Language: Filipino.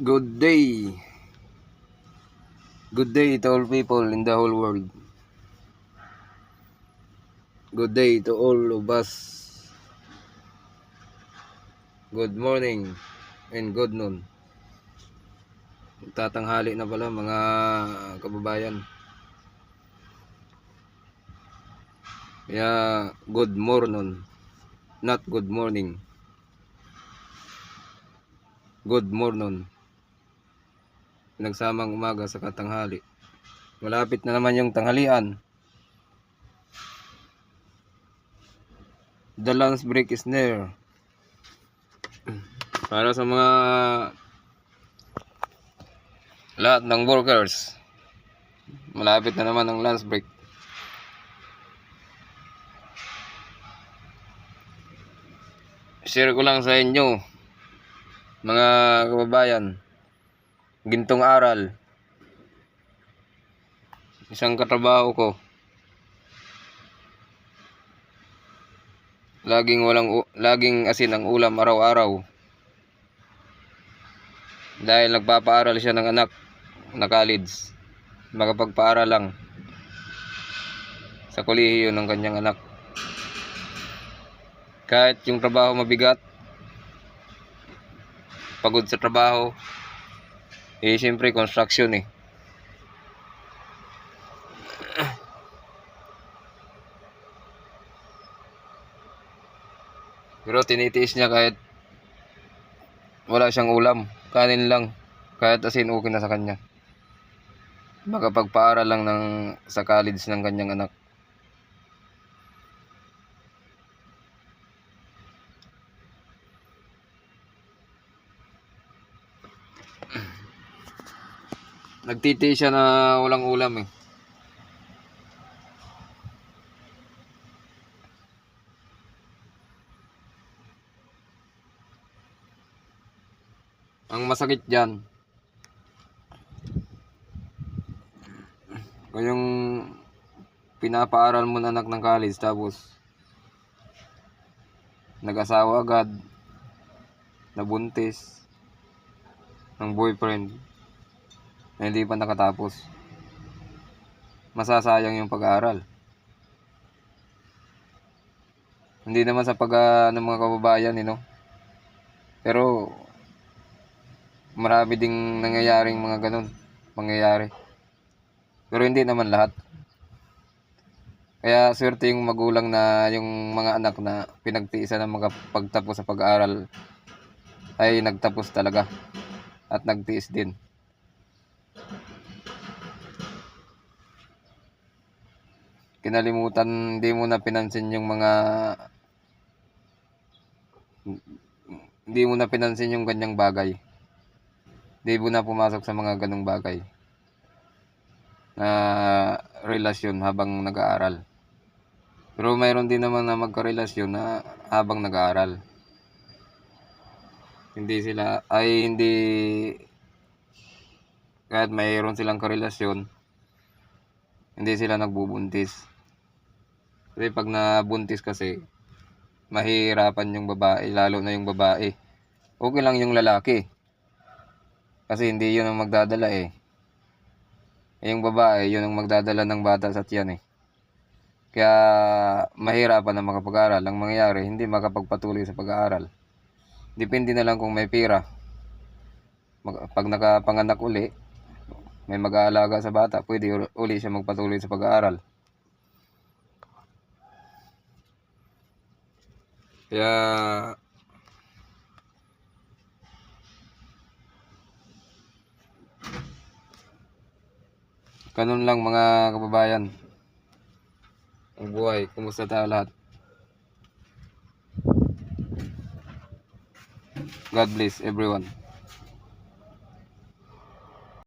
Good day. Good day to all people in the whole world. Good day to all of us. Good morning and good noon. Tatanghali na pala mga kababayan. Kaya good morning, not good morning. Good morning. Pinagsamang umaga sa katanghali. Malapit na naman yung tanghalian. The lunch break is near. Para sa mga lahat ng workers, malapit na naman ang lunch break. Share ko lang sa inyo, mga kababayan, gintong aral. Isang katrabaho ko, laging asin ang ulam araw-araw. Dahil nagpapaaral siya ng anak na college. Makapagpaaral lang sa kolehiyo ng kanyang anak. Kahit yung trabaho mabigat, pagod sa trabaho, siyempre construction Pero tinitiis niya kahit wala siyang ulam, kanin lang, kahit asin okay na sa kanya. Makapagpaaral lang sa college ng kanyang anak. Nagtitiis siya na walang ulam Ang masakit dyan, kung yung pinapaaral mo na anak ng college tapos nag-asawa agad, nabuntis ng boyfriend na hindi pa nakatapos, masasayang yung pag-aaral. Hindi naman sa ng mga kababayan pero marami ding nangyayaring mga ganun mangyayari. Pero hindi naman lahat. Kaya swerte yung magulang na yung mga anak na pinagtiisan ng pagtapos sa pag-aaral ay nagtapos talaga at nagtiis din. Kinalimutan, hindi mo na pinansin yung ganyang bagay. Hindi mo na pumasok sa mga ganung bagay na relasyon habang nag-aaral. Pero mayroon din naman na magkarelasyon na habang nag-aaral. Kahit mayroon silang karelasyon, hindi sila nagbubuntis. Kasi pag nabuntis kasi, mahihirapan yung babae, lalo na yung babae. Okay lang yung lalaki, kasi hindi yun ang magdadala yung babae, yun ang magdadala ng bata sa tiyan Kaya mahirapan na makapag-aral. Ang mangyayari, hindi makapagpatuloy sa pag-aaral. Depende na lang kung may pera. Pag nakapanganak uli, may mag-aalaga sa bata, pwede uli siya magpatuloy sa pag-aaral. Kaya ganun lang mga kababayan ang buhay. Kumusta tayo lahat? God bless everyone.